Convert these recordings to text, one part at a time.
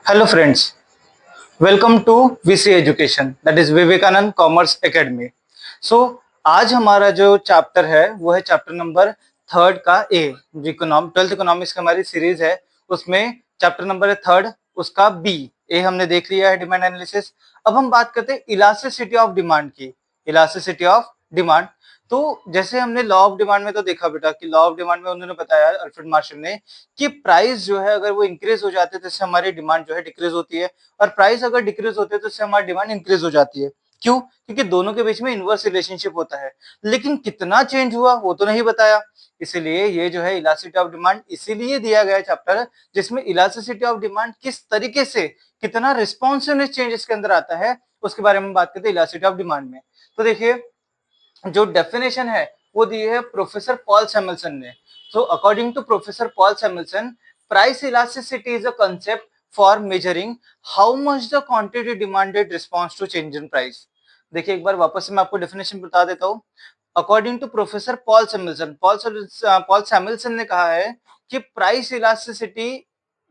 Hello friends, welcome to VC education that is Vivekananda commerce academy. So आज हमारा जो chapter है वो है चैप्टर नंबर थर्ड का ए। जो ट्वेल्थ इकोनॉमिक्स की हमारी सीरीज है उसमें चैप्टर नंबर है थर्ड, उसका बी। ए हमने देख लिया है, डिमांड एनालिसिस। अब हम बात करते हैं इलास्टिसिटी ऑफ डिमांड की। इलास्टिसिटी ऑफ डिमांड, तो जैसे हमने लॉ ऑफ डिमांड में तो देखा बेटा कि लॉ ऑफ डिमांड में उन्होंने बताया अल्फ्रेड मार्शल ने कि प्राइस जो है अगर वो इंक्रीज हो जाते हैं तो इससे हमारी डिमांड जो है डिक्रीज होती है, और प्राइस अगर डिक्रीज होते हैं तो इससे हमारी डिमांड इंक्रीज हो जाती है। क्यों? क्योंकि दोनों के बीच में इनवर्स रिलेशनशिप होता है। लेकिन कितना चेंज हुआ वो तो नहीं बताया, इसीलिए ये जो है इलास्टिसिटी ऑफ डिमांड इसीलिए दिया गया चैप्टर जिसमें इलास्टिसिटी ऑफ डिमांड किस तरीके से, कितना रिस्पॉन्सिवनेस चेंज इसके अंदर आता है उसके बारे में बात करते हैं इलास्टिसिटी ऑफ डिमांड में। तो देखिए, जो डेफिनेशन है वो दी है प्रोफेसर पॉल सैमुअल्सन ने। So according to Professor Paul Samuelson, price elasticity is a concept for measuring how much the quantity demanded responds to change in price. देखिए एक बार वापस से मैं आपको डेफिनेशन बता देता हूँ। According to professor Paul Samuelson, Paul Samuelson ने कहा है कि price elasticity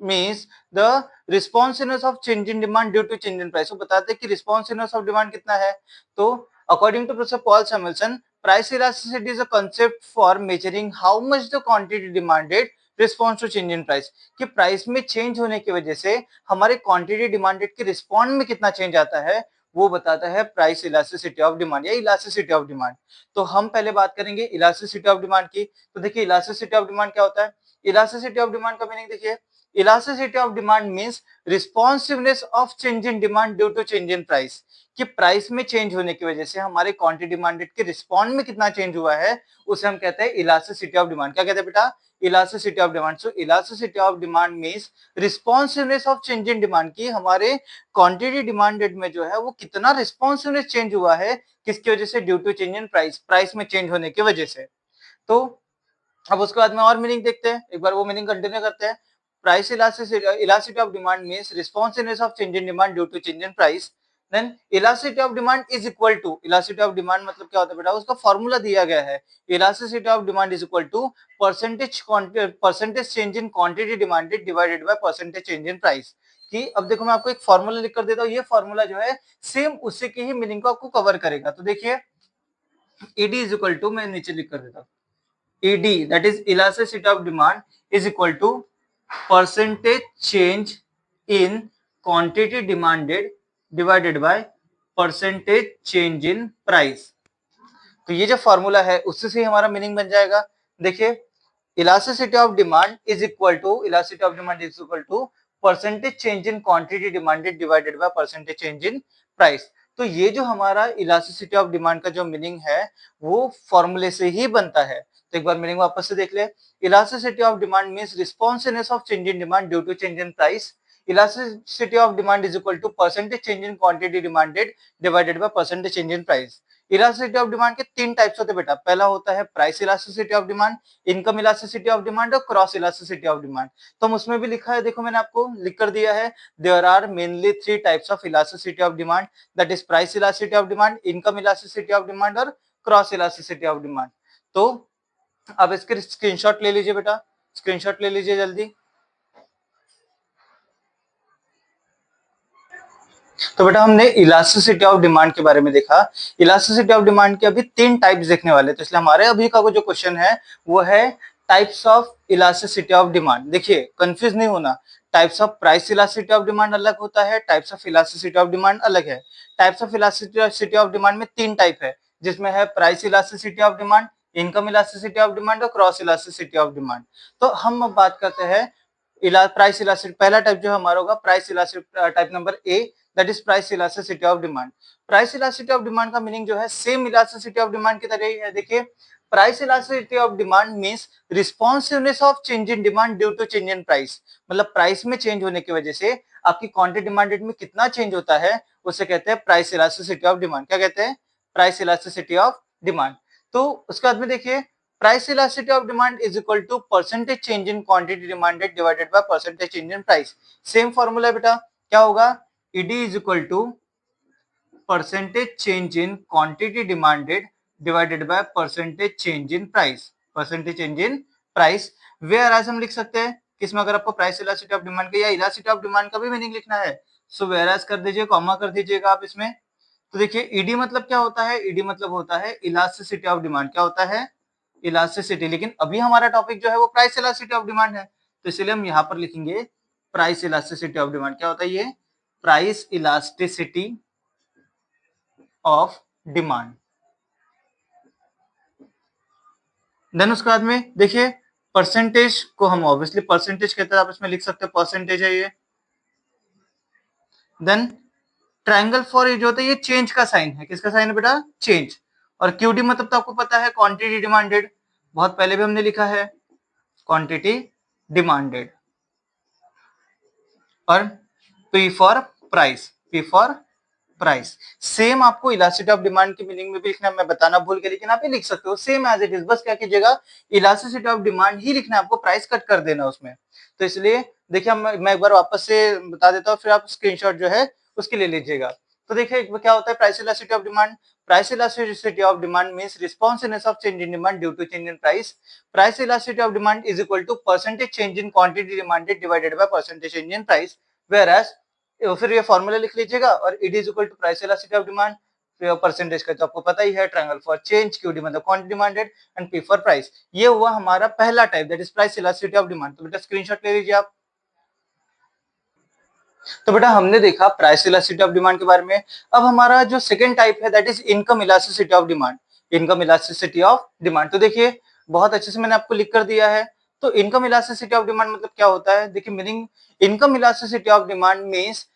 means the responsiveness of change in demand due to change in price. वो बताते हैं कि रिस्पॉन्सिवनेस ऑफ डिमांड कितना है। तो according to professor Paul Samuelson, price elasticity is a concept for measuring how much the quantity demanded responds to change in price। कि price में change होने की वजह से हमारे क्वांटिटी डिमांडेड के रिस्पॉन्ड में कितना चेंज आता है वो बताता है प्राइस इलास्टिसिटी ऑफ डिमांड या इलास्टिसिटी ऑफ डिमांड। तो हम पहले बात करेंगे इलास्टिसिटी ऑफ डिमांड की। तो देखिए इलास्टिसिटी ऑफ डिमांड क्या होता है। इलास्टिसिटी ऑफ डिमांड का मीनिंग देखिए, elasticity of demand means responsiveness of change in demand due to change in price. कि प्राइस में चेंज होने की वजह से हमारे क्वांटिटी डिमांडेड के रिस्पॉन्ड में कितना चेंज हुआ है उसे हम कहते हैं इलास्टिसिटी ऑफ डिमांड। क्या कहते हैं बेटा? Elasticity of demand. So elasticity of demand means responsiveness of change in demand की हमारे क्वांटिटी डिमांडेड में जो है वो कितना रिस्पॉन्सिवनेस चेंज हुआ है, किसकी वजह से? Due to change in price, price में चेंज होने की वजह से। तो अब उसके बाद में और मीनिंग देखते हैं, एक बार वो मीनिंग कंटिन्यू करते हैं। Price elasticity of demand means responsiveness of change in demand due to change in price. Then elasticity of demand is equal to, elasticity of demand मतलब क्या होता है बेटा? उसका फॉर्मूला दिया गया है। Elasticity of demand is equal to percentage change in quantity demanded divided by percentage change in price. कि अब देखो मैं आपको एक फॉर्मूला लिख कर देता हूँ, ये फॉर्मूला जो है सेम उसी की ही मीनिंग को आपको कवर करेगा। तो देखिए ईडी इज इक्वल टू, मैं नीचे लिख कर देता हूँ, ED, that is elasticity of demand, is equal to percentage change in quantity demanded divided by percentage change in price। तो ये जो फॉर्मूला है उससे से हमारा मीनिंग बन जाएगा। देखिए elasticity of demand is equal to, elasticity of demand is equal to percentage change in quantity demanded divided by percentage change in price. तो ये जो हमारा इलास्टिसिटी ऑफ डिमांड का जो मीनिंग है वो फॉर्मूले से ही बनता है। तो एक बार मीनिंग वापस से देख ले। Elasticity of demand means responsiveness of change in demand due to change in price. Elasticity of demand is equal to percentage change in quantity demanded divided by percentage change in price. Elasticity of demand के तीन types होते हैं बेटा। पहला होता है price elasticity of demand, income elasticity of demand और cross elasticity of demand. तो हम उसमें भी लिखा है, देखो मैंने आपको लिख कर दिया है, there are mainly three types of elasticity of demand, that is price elasticity of demand, income elasticity of demand और क्रॉस इलास्टिसिटी ऑफ डिमांड। तो अब इसके स्क्रीनशॉट ले लीजिए बेटा, स्क्रीनशॉट ले लीजिए जल्दी। तो बेटा हमने इलास्टिसिटी ऑफ डिमांड के बारे में देखा। इलास्टिसिटी ऑफ डिमांड के अभी तीन टाइप्स देखने वाले, तो इसलिए हमारे अभी का जो क्वेश्चन है वो है types of elasticity of demand. देखिए कंफ्यूज नहीं होना, types of price elasticity of demand अलग होता है, types of elasticity of demand अलग है। Types of elasticity of demand में तीन टाइप है, जिसमें है price elasticity of demand, income elasticity of demand और क्रॉस इलास्टिसिटी ऑफ डिमांड। तो हम अब बात करते हैं प्राइस इलास्टिसिटी। पहला टाइप जो हमारा होगा price elasticity, type number A, that is price elasticity of demand. Price elasticity of demand का मीनिंग जो है सेम इलास्टिसिटी ऑफ डिमांड की तरह ही है। देखिए price elasticity of demand means responsiveness of change in demand due to change in price. मतलब price में चेंज होने की वजह से आपकी क्वांटिटी डिमांडेड में कितना चेंज होता है उसे कहते हैं प्राइस इलास्टिसिटी ऑफ डिमांड। क्या कहते हैं? Price elasticity of demand. तो उसके बाद में देखिए price elasticity of demand is equal to percentage change in quantity demanded divided by percentage change in price. Same formula बेटा, क्या होगा? ED is equal to percentage change in quantity demanded divided by percentage change in price, percentage change in price। whereas हम लिख सकते हैं किसमें अगर आपको प्राइस इलास्टिसिटी ऑफ डिमांड का या इलास्टिसिटी ऑफ डिमांड का भी मीनिंग लिखना है, सो वेयरएज कर दीजिए, कॉमा कर दीजिएगा आप इसमें। तो देखिए ईडी मतलब क्या होता है, ईडी मतलब होता है इलास्टिसिटी ऑफ डिमांड। क्या होता है? इलास्टिसिटी। लेकिन अभी हमारा टॉपिक जो है वो प्राइस इलास्टिसिटी ऑफ डिमांड है, तो इसलिए हम यहाँ पर लिखेंगे प्राइस इलास्टिसिटी ऑफ डिमांड। क्या होता है ये? Price elasticity of demand. Then उसके बाद में देखिए परसेंटेज को हम ऑब्वियसली परसेंटेज कहते हैं, आप इसमें लिख सकते हैं परसेंटेज है ये। देन ट्रायंगल फॉर ये जो होता है ये चेंज का साइन है। किसका साइन है बेटा? चेंज। और क्यूडी मतलब तो आपको पता है क्वांटिटी डिमांडेड, बहुत पहले भी हमने लिखा है क्वांटिटी डिमांडेड। और P for price, P for price. Same आपको इलास्टिसिटी ऑफ डिमांड की मीनिंग में भी लिखना है, मैं बताना भूल गया, लेकिन आप ये लिख सकते हो सेम एज इट इज। बस क्या कीजिएगा, इलास्टिसिटी ऑफ डिमांड ही लिखना है आपको, प्राइस कट कर देना उसमें। तो इसलिए देखिए मैं एक बार वापस से बता देता हूँ, फिर आप स्क्रीनशॉट जो है उसके ले लीजिएगा। तो देखिए क्या होता है price elasticity of demand. Price elasticity of demand means responsiveness of change in demand due to change in price. Price elasticity of demand is equal to percentage change in quantity demanded divided by percentage change in price. Whereas फिर ये formula लिख लीजिएगा, और ED is equal to price elasticity of demand, percentage का तो आपको पता ही है, ट्रायंगल फॉर चेंज, क्यूडी मतलब quantity demanded, and P for price. ये हुआ हमारा पहला type, that is price elasticity of demand. तो बेटा स्क्रीनशॉट ले लीजिए आप। तो बेटा हमने देखा प्राइस इलास्टिसिटी ऑफ डिमांड के बारे में। अब हमारा जो सेकंड टाइप है that is income elasticity of demand. Income elasticity of demand, तो देखिए बहुत अच्छे से मैंने आपको लिख कर दिया है। तो इनकम इलास्टिसिटी ऑफ डिमांड मतलब क्या होता है, देखिए meaning, income elasticity of demand means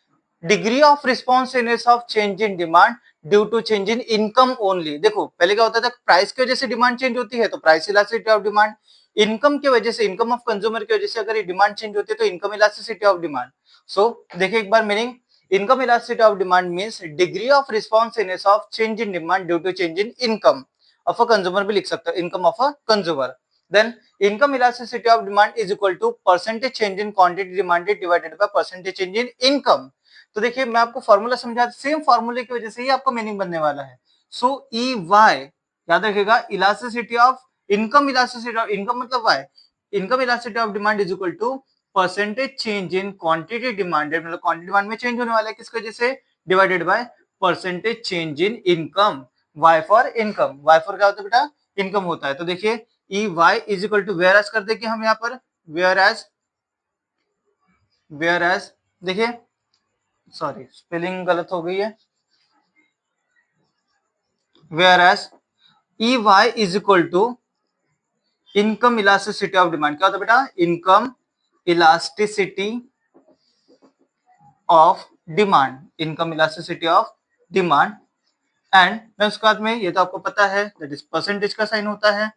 degree of responsiveness of change in demand due to change in income only. देखो पहले क्या होता था, प्राइस की वजह से डिमांड चेंज होती है तो price elasticity of demand, income की वजह से, इनकम ऑफ कंज्यूमर की वजह से अगर ये डिमांड चेंज होती है तो income elasticity of demand. So देखिए एक बार meaning, income elasticity of demand means degree of responsiveness of change in demand due to change in income of a consumer, भी लिख सकते हो income of a consumer. Then income elasticity of demand is equal to percentage change in quantity demanded divided by percentage change in income. तो देखिए मैं आपको formula समझा, same फॉर्मूले की वजह से ही आपका मीनिंग बनने वाला है। सो ई वाई याद रखिएगा, elasticity of income, elasticity of income मतलब Y, income elasticity of demand is equal to percentage change in quantity demanded, मतलब क्वांटिटी डिमांड में चेंज होने वाला है किसकी वजह से, divided by percentage change in income, Y for income. Y for क्या होता है बेटा, इनकम होता है। तो देखिए E Y is equal to whereas कर देंगे हम यहाँ पर, वेयर एज, वेयर एज देखिए सॉरी स्पेलिंग गलत हो गई है, whereas E Y is equal to income elasticity of demand. क्या होता है बेटा, income elasticity of demand, income elasticity of demand. And उसके बाद में ये तो आपको पता है दैट इज परसेंटेज का साइन होता है।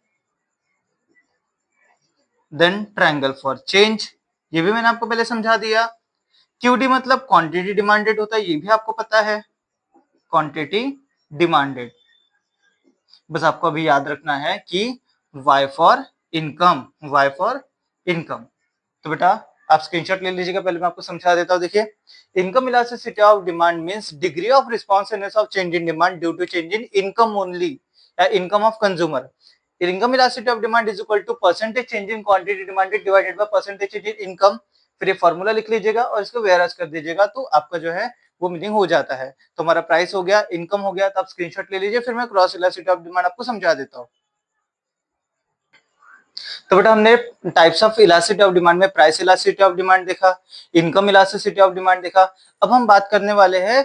देन ट्रायंगल फॉर चेंज, ये भी मैंने आपको पहले समझा दिया। क्यूडी मतलब क्वांटिटी डिमांडेड होता है, ये भी आपको पता है, क्वांटिटी डिमांडेड। बस आपको अभी याद रखना है कि y for income, y for income. तो बेटा आप स्क्रीनशॉट ले लीजिएगा, पहले मैं आपको समझा देता हूं। देखिए income elasticity of demand means degree of responsiveness of change in demand due to change in income only या income of consumer. Income elasticity of demand is equal to percentage change in quantity demanded divided by percentage change in income. फिर ये formula लिख लीजिएगा और इसको whereas कर दीजिएगा, तो आपका जो है वो मीनिंग हो जाता है। तो हमारा प्राइस हो गया, इनकम हो गया, तो आप स्क्रीनशॉट ले लीजिए, फिर मैं क्रॉस इलास्टिसिटी ऑफ डिमांड आपको समझा देता हूँ। तो बेटा हमने types of elasticity of demand में प्राइस इलास्टिसिटी ऑफ डिमांड देखा, इनकम इलास्टिसिटी ऑफ डिमांड देखा। अब हम बात करने वाले हैं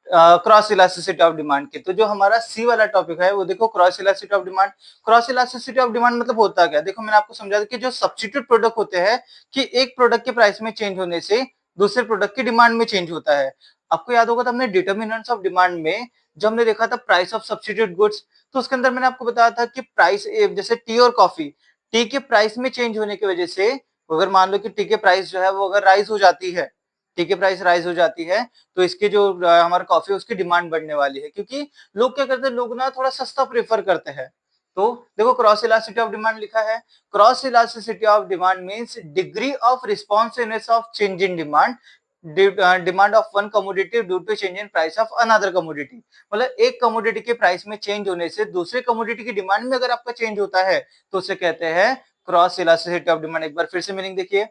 क्रॉस इलास्टिसिटी ऑफ डिमांड की। तो जो हमारा सी वाला टॉपिक है वो देखो cross elasticity of demand. Cross elasticity of demand मतलब होता क्या, देखो मैंने आपको समझा दिया कि जो सब्स्टिट्यूट प्रोडक्ट होते हैं कि एक प्रोडक्ट के प्राइस में चेंज होने से दूसरे प्रोडक्ट की डिमांड में चेंज होता है। आपको याद होगा तो हमने डिटर्मिनेंट्स ऑफ डिमांड में जब हमने देखा था प्राइस ऑफ सब्स्टिट्यूट गुड्स, तो उसके अंदर मैंने आपको बताया था कि प्राइस जैसे टी और कॉफी, टी के प्राइस में चेंज होने की वजह से अगर मान लो कि टी के प्राइस जो है वो अगर राइज हो जाती है, टी के प्राइस राइज हो जाती है, तो इसके जो हमारा कॉफी है उसकी डिमांड बढ़ने वाली है, क्योंकि लोग क्या करते हैं, लोग ना थोड़ा सस्ता प्रेफर करते हैं। तो देखो क्रॉस इलास्टिसिटी ऑफ डिमांड लिखा है, cross elasticity of demand means degree of responsiveness of change in demand demand of one commodity due to change in price of another commodity. मतलब एक कमोडिटी के प्राइस में चेंज होने से दूसरे commodity की डिमांड में अगर आपका चेंज होता है तो उसे कहते हैं क्रॉस इलास्टिसिटी ऑफ डिमांड। एक बार फिर से मीनिंग देखिए,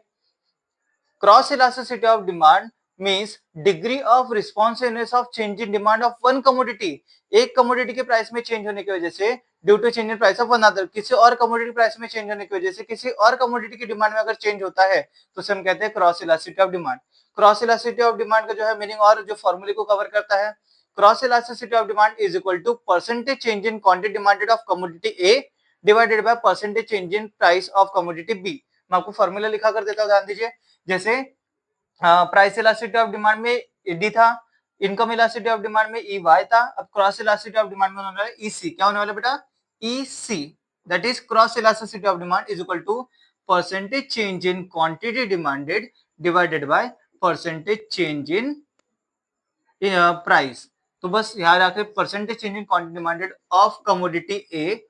cross elasticity of demand means degree of responsiveness of change in demand of one commodity. एक कमोडिटी के प्राइस में चेंज होने की वजह से due to change in price of another, किसी और कमोडिटी प्राइस में चेंज होने की वजह से किसी और कमोडिटी की डिमांड में अगर चेंज होता है तो उसे हम कहते हैं cross elasticity of demand. Cross elasticity of demand का जो है मीनिंग और जो फॉर्मूले को कवर करता है, cross elasticity of demand is equal to percentage change in quantity demanded of commodity A divided by percentage change in price of commodity B. मैं आपको फॉर्मूला लिखा कर देता हूं, ध्यान दीजिए। जैसे प्राइस इलास्टिसिटी ऑफ डिमांड में डी था, इनकम इलास्टिसिटी ऑफ डिमांड में ई वाई था, अब क्रॉस इलास्टिसिटी ऑफ डिमांड में होने वाला है ईसी। क्या होने वाला है बेटा? EC, that is cross elasticity of demand is equal to percentage change in quantity demanded divided by percentage change in price. तो बस याद रखें, percentage change in quantity demanded of commodity A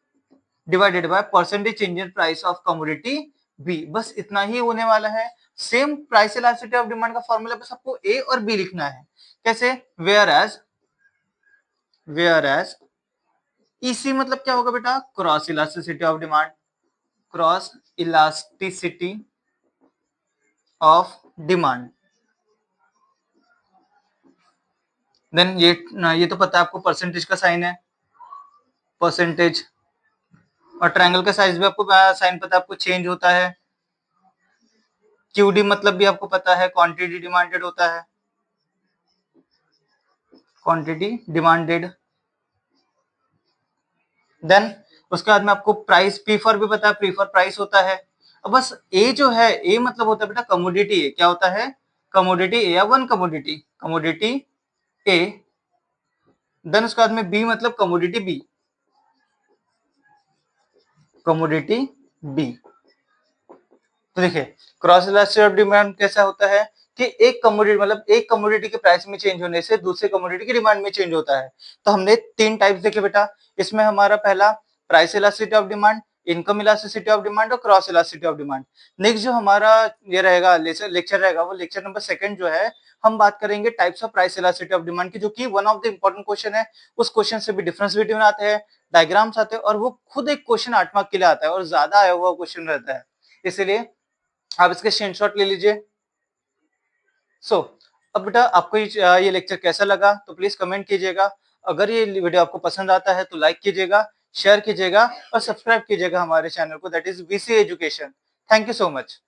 divided by percentage change in price of commodity B, बस इतना ही होने वाला है। Same price elasticity of demand का फॉर्मूला बस आपको ए और बी लिखना है। कैसे? वेयर एज ईसी मतलब क्या होगा बेटा? Cross elasticity of demand, cross elasticity of demand. Then ये तो पता है आपको, परसेंटेज का साइन है, परसेंटेज, और ट्रायंगल का साइज भी आपको साइन पता है, आपको चेंज होता है। क्यूडी मतलब भी आपको पता है, क्वांटिटी डिमांडेड होता है, क्वांटिटी डिमांडेड। देन उसके बाद में आपको प्राइस पी फॉर भी पता है, पी फॉर प्राइस होता है। अब बस ए जो है, ए मतलब होता है बेटा कमोडिटी ए। क्या होता है? कमोडिटी ए या वन कमोडिटी, कमोडिटी ए। देन उसके बाद में बी मतलब कमोडिटी बी, कमोडिटी बी। तो देखिए क्रॉस इलास्टिसिटी ऑफ डिमांड कैसा होता है कि एक कमोडिटी मतलब एक कमोडिटी के प्राइस में चेंज होने से दूसरे कमोडिटी की डिमांड में चेंज होता है। तो हमने तीन टाइप्स देखे बेटा। इसमें हमारा पहला price elasticity of demand, income elasticity of demand और cross elasticity of demand. Next जो हमारा ये रहेगा लेक्चर रहेगा, वो लेक्चर नंबर 2 जो है, हम बात करेंगे types of price elasticity of demand की, जो कि one of the important question है। उस क्वेश्चन से भी डिफरेंस बिटवीन आते हैं, डायग्राम्स आते हैं, और वो खुद एक क्वेश्चन 8 मार्क के लिए आता है और ज्यादा आया हुआ क्वेश्चन रहता है, इसलिए आप इसके स्क्रीनशॉट ले लीजिए। अब बेटा आपको ये लेक्चर कैसा लगा तो प्लीज कमेंट कीजिएगा। अगर ये वीडियो आपको पसंद आता है तो लाइक कीजिएगा, शेयर कीजिएगा और सब्सक्राइब कीजिएगा हमारे चैनल को, that is VC education. Thank you so much.